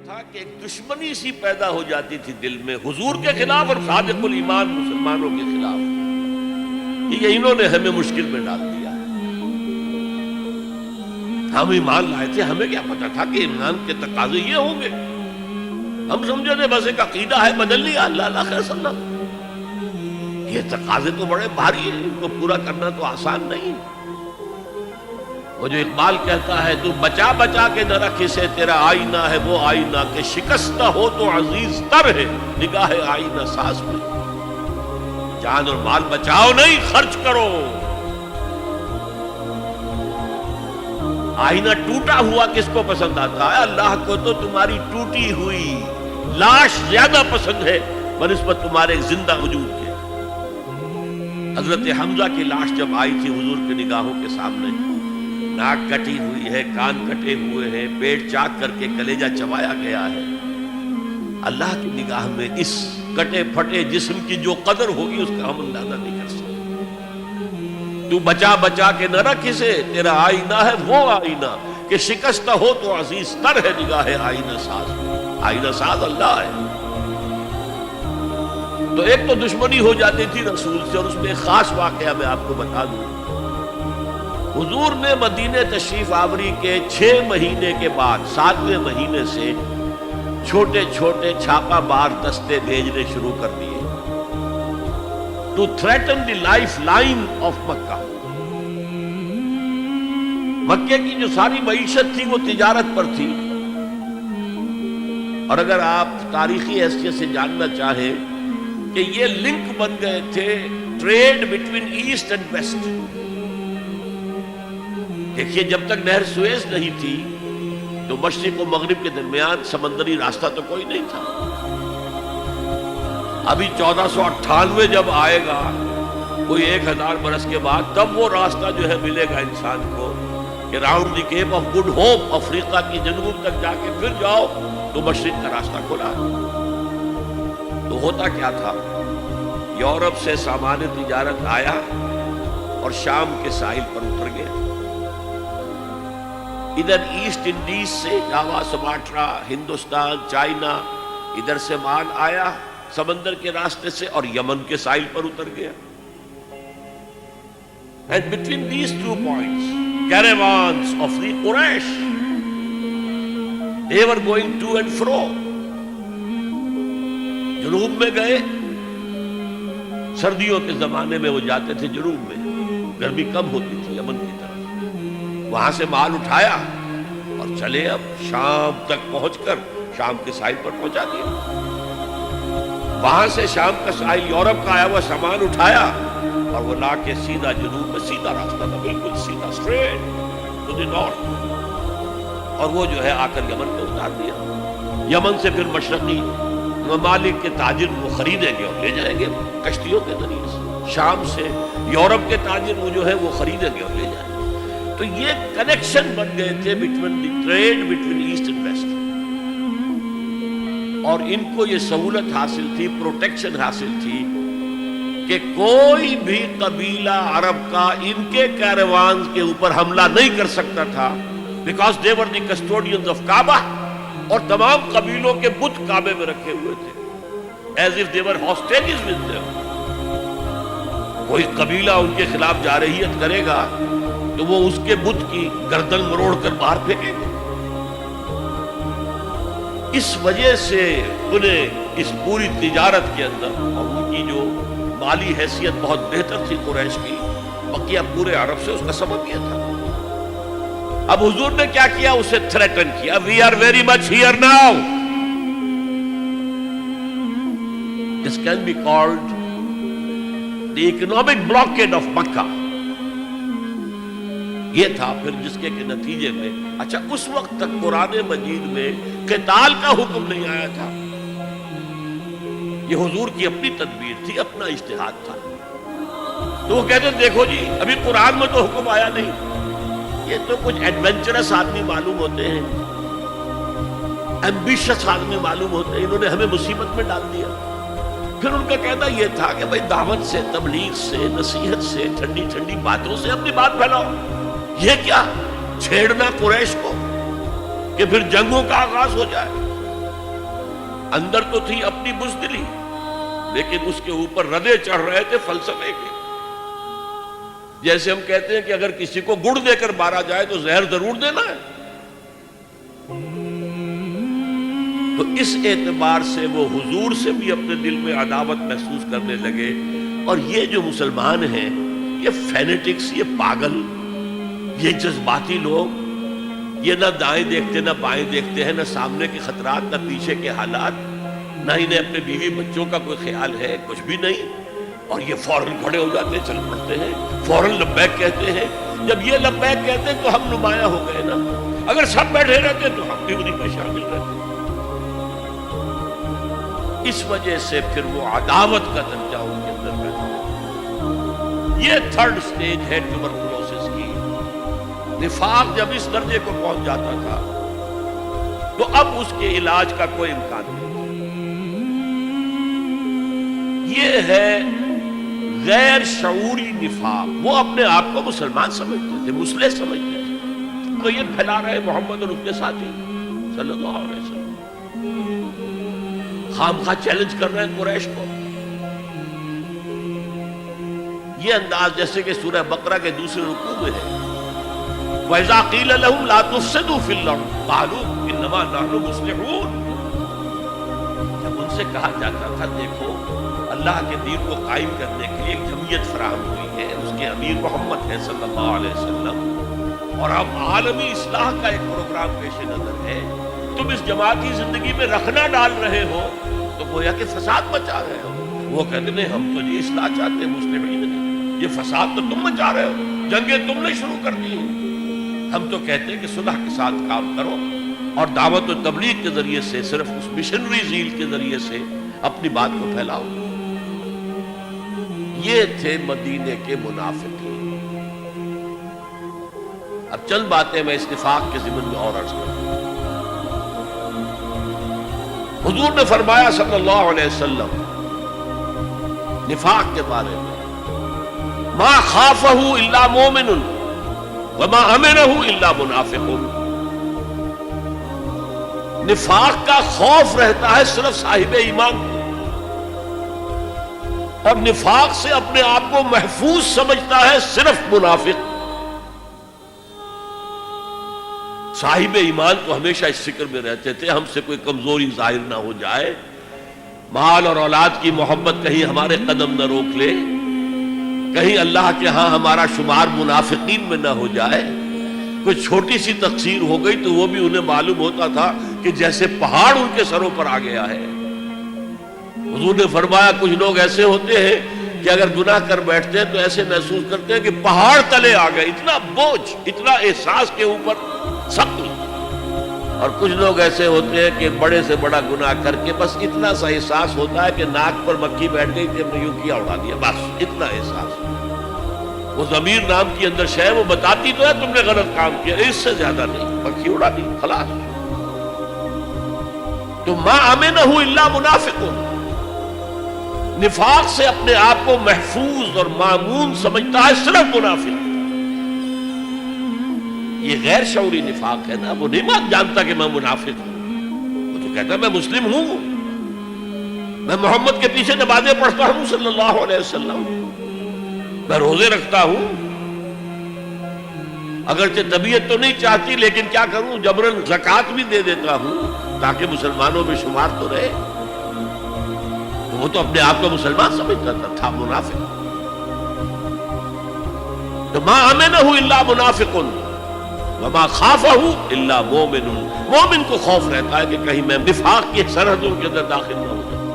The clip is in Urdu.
تھا کہ ایک دشمنی سی پیدا ہو جاتی تھی دل میں حضور کے خلاف اور صادق الایمان مسلمانوں کے خلاف. یہ انہوں نے ہمیں مشکل میں ڈال دیا ہے. ہم ایمان لائے تھے, ہمیں کیا پتا تھا کہ ایمان کے تقاضے یہ ہوں گے. ہم سمجھے تھے بس ایک عقیدہ ہے, بدل لیا. اللہ خیر صلی اللہ. یہ تقاضے تو بڑے بھاری ہیں, ان کو پورا کرنا تو آسان نہیں. وہ جو اقبال کہتا ہے تو بچا بچا کے نہ رکھ اسے, تیرا آئینہ ہے وہ آئینہ کہ شکستہ ہو تو عزیز تر ہے نگاہ آئینہ ساز میں. جان اور مال بچاؤ نہیں, خرچ کرو. آئینہ ٹوٹا ہوا کس کو پسند آتا ہے؟ اللہ کو تو تمہاری ٹوٹی ہوئی لاش زیادہ پسند ہے بنسبت تمہارے زندہ وجود کے. حضرت حمزہ کی لاش جب آئی تھی حضور کے نگاہوں کے سامنے, ناک کٹی ہوئی ہے, کان کٹے ہوئے ہیں, پیٹ چاک کر کے کلیجہ چبایا گیا ہے. اللہ کی نگاہ میں اس کٹے پھٹے جسم کی جو قدر ہوگی اس کا ہم اندازہ نہیں کر سکتے. تو بچا بچا کے نہ رکھ اسے, تیرا آئینہ ہے وہ آئینہ کہ شکستہ ہو تو عزیز تر ہے نگاہ آئینہ ساز. آئینہ ساز اللہ ہے. تو ایک تو دشمنی ہو جاتی تھی رسول سے, اور اس میں ایک خاص واقعہ میں آپ کو بتا دوں. حضور نے مدینہ تشریف آوری کے 6 مہینے کے بعد 7ویں مہینے سے چھوٹے چھوٹے چھاپا مار دستے بھیجنے شروع کر دیے to threaten the life line of Mecca. مکے کی جو ساری معیشت تھی وہ تجارت پر تھی. اور اگر آپ تاریخی حیثیت سے جاننا چاہیں کہ یہ لنک بن گئے تھے trade between east and west. دیکھیے جب تک نہر سویز نہیں تھی تو مشرق و مغرب کے درمیان سمندری راستہ تو کوئی نہیں تھا. ابھی 1498 جب آئے گا کوئی 1000 برس کے بعد, تب وہ راستہ جو ہے ملے گا انسان کو کہ round the Cape of Good Hope, افریقہ کی جنوب تک جا کے پھر جاؤ تو مشرق کا راستہ کھلا. تو ہوتا کیا تھا, یورپ سے سامان تجارت آیا اور شام کے ساحل پر اتر گیا. ادھر ایسٹ انڈیز سے جاوا, سماٹرا, ہندوستان, چائنا, ادھر سے مال آیا سمندر کے راستے سے اور یمن کے ساحل پر اتر گیا. And between these 2 points, caravans of the Quraysh, they were going to and fro. جنوب میں گئے, سردیوں کے زمانے میں وہ جاتے تھے جنوب میں, گرمی کم ہوتی تھی یمن کی طرف. وہاں سے مال اٹھایا اور چلے اب شام تک پہنچ کر شام کے ساحل پر پہنچا دیا. وہاں سے شام کا ساحل یورپ کا آیا ہوا سامان اٹھایا اور وہ لا کے سیدھا جنوب میں, سیدھا راستہ تھا بالکل سیدھا, اسٹریٹ ٹو دی نارتھ. اور وہ جو ہے آ کر یمن میں اتار دیا. یمن سے پھر مشرقی ممالک کے تاجر وہ خریدیں گے اور لے جائیں گے کشتیوں کے ذریعے سے. شام سے یورپ کے تاجر وہ جو ہے وہ خریدیں گے اور لے جائیں گے. تو یہ کنیکشن بن گئے تھے between the trade between east and west. اور ان کو یہ سہولت حاصل تھی, پروٹیکشن حاصل تھی کہ کوئی بھی قبیلہ عرب کا ان کے کیروانز کے اوپر حملہ نہیں کر سکتا تھا, because they were the custodians of Kaaba. اور تمام قبیلوں کے بت کعبے میں رکھے ہوئے تھے as if they were hostages with them. کوئی قبیلہ ان کے خلاف جارحیت کرے گا تو وہ اس کے بت کی گردن مروڑ کر باہر پھینکیں گے. اس وجہ سے انہیں اس پوری تجارت کے اندر, اور ان کی جو مالی حیثیت بہت بہتر تھی قریش کی, بقیہ پورے عرب سے اس کا سبب یہ تھا. اب حضور نے کیا کیا, اسے تھریٹن کیا. We are very much here now. This can be called the economic blockade of Mecca. یہ تھا پھر جس کے نتیجے میں, اچھا اس وقت تک قرآن مجید میں قتال کا حکم نہیں آیا تھا. یہ حضور کی اپنی تدبیر تھی, اپنا اجتہاد تھا. تو وہ کہتے ہیں دیکھو جی ابھی قرآن میں تو حکم آیا نہیں, یہ تو کچھ ایڈونچرس آدمی معلوم ہوتے ہیں, ایمبیشس آدمی معلوم ہوتے ہیں, انہوں نے ہمیں مصیبت میں ڈال دیا. پھر ان کا کہنا یہ تھا کہ بھائی دعوت سے, تبلیغ سے, نصیحت سے, ٹھنڈی ٹھنڈی باتوں سے اپنی بات پھیلاؤ. یہ کیا چھیڑنا قریش کو کہ پھر جنگوں کا آغاز ہو جائے. اندر تو تھی اپنی بزدلی، لیکن اس کے اوپر ردے چڑھ رہے تھے فلسفے کے. جیسے ہم کہتے ہیں کہ اگر کسی کو گڑ دے کر مارا جائے تو زہر ضرور دینا ہے. تو اس اعتبار سے وہ حضور سے بھی اپنے دل میں عداوت محسوس کرنے لگے. اور یہ جو مسلمان ہیں، یہ فینیٹکس، یہ پاگل، یہ جذباتی لوگ، یہ نہ دائیں دیکھتے نہ بائیں دیکھتے ہیں، نہ سامنے کے خطرات نہ پیچھے کے حالات، نہ انہیں اپنے بیوی بچوں کا کوئی خیال ہے، کچھ بھی نہیں. اور یہ فوراً کھڑے ہو جاتے ہیں، چل پڑتے ہیں، فوراً لبیک کہتے ہیں. جب یہ لبیک کہتے ہیں تو ہم نمایاں ہو گئے نا. اگر سب بیٹھے رہتے تو ہم بھی انہیں میں شامل رہتے. اس وجہ سے پھر وہ عداوت کا درجہ ان کے اندر پیدا ہوا. یہ تھرڈ سٹیج ہے ٹیوبرکلوسس کی. نفاق جب اس درجے کو پہنچ جاتا تھا تو اب اس کے علاج کا کوئی امکان نہیں. یہ ہے غیر شعوری نفاق. وہ اپنے آپ کو مسلمان سمجھتے تھے، مسلح سمجھتے تھے، تو یہ پھیلا رہے محمد اور اس کے ساتھی صلی اللہ علیہ وسلم. خام خواہ چیلنج کر رہے ہیں قریش کو. یہ انداز جیسے کہ سورہ بقرہ کے دوسرے رکوع میں ہے، وَإِذَا قِيلَ لَهُمْ لَا تُفْسِدُوا فِي الْأَرْضِ قَالُوا إِنَّمَا نَحْنُ مُصْلِحُونَ. جب ان سے کہا جاتا تھا دیکھو اللہ کے دین کو قائم کرنے کے لیے ایک جمعیت فراہم ہوئی ہے، اس کے امیر محمد ہے صلی اللہ علیہ وسلم، اور اب عالمی اصلاح کا ایک پروگرام پیش نظر ہے، تم اس جماعتی زندگی میں رکھنا ڈال رہے ہو تو گویا کہ فساد مچا رہے ہو. وہ کہتے ہیں ہم تو یہ اصلاح چاہتے ہیں، مسلمین نہیں، یہ فساد تو تم مچا رہے ہو، جنگیں تم نے شروع کر دی ہیں. ہم تو کہتے ہیں کہ صلح کے ساتھ کام کرو اور دعوت و تبلیغ کے ذریعے سے، صرف اس مشنری زیل کے ذریعے سے اپنی بات کو پھیلاؤ. یہ تھے مدینے کے منافقین. اب چند باتیں میں اس نفاق کے ضمن میں اور عرض کروں. حضور نے فرمایا صلی اللہ علیہ وسلم نفاق کے بارے میں، ما خافہ الا مومن وما امنہ الا منافق. نفاق کا خوف رہتا ہے صرف صاحب ایمان کو، اور نفاق سے اپنے آپ کو محفوظ سمجھتا ہے صرف منافق. صاحب ایمان تو ہمیشہ اس فکر میں رہتے تھے ہم سے کوئی کمزوری ظاہر نہ ہو جائے، مال اور اولاد کی محبت کہیں ہمارے قدم نہ روک لے، کہیں اللہ کے ہاں ہمارا شمار منافقین میں نہ ہو جائے. کوئی چھوٹی سی تقصیر ہو گئی تو وہ بھی انہیں معلوم ہوتا تھا کہ جیسے پہاڑ ان کے سروں پر آ گیا ہے. حضور نے فرمایا کچھ لوگ ایسے ہوتے ہیں کہ اگر گناہ کر بیٹھتے ہیں تو ایسے محسوس کرتے ہیں کہ پہاڑ تلے آ گئے، اتنا بوجھ، اتنا احساس کے اوپر سخت. اور کچھ لوگ ایسے ہوتے ہیں کہ بڑے سے بڑا گناہ کر کے بس اتنا سا احساس ہوتا ہے کہ ناک پر مکھی بیٹھ گئی تھی، ہم نے یوں کیا اڑا دیا، بس اتنا احساس. وہ ضمیر نام کی اندر شے وہ بتاتی تو ہے تم نے غلط کام کیا، اس سے زیادہ نہیں، مکھی اڑا دی خلاص. تو ما امنہ الا منافق. نفاق سے اپنے آپ کو محفوظ اور مامون سمجھتا ہے صرف منافق. یہ غیر شعوری نفاق ہے نا. وہ نہیں جانتا کہ میں منافق ہوں، وہ تو کہتا ہے میں مسلم ہوں، میں محمد کے پیچھے نمازیں پڑھتا ہوں صلی اللہ علیہ وسلم، میں روزے رکھتا ہوں، اگرچہ طبیعت تو نہیں چاہتی لیکن کیا کروں، جبرن زکوٰۃ بھی دے دیتا ہوں تاکہ مسلمانوں میں شمار تو رہے. وہ تو اپنے آپ کو مسلمان سمجھتا تھا منافق. تو ما امنہ الا منافق وما خافہ الا مومن. مومن کو خوف رہتا ہے کہ کہیں میں نفاق کی سرحدوں کے اندر داخل نہ ہو جاؤں.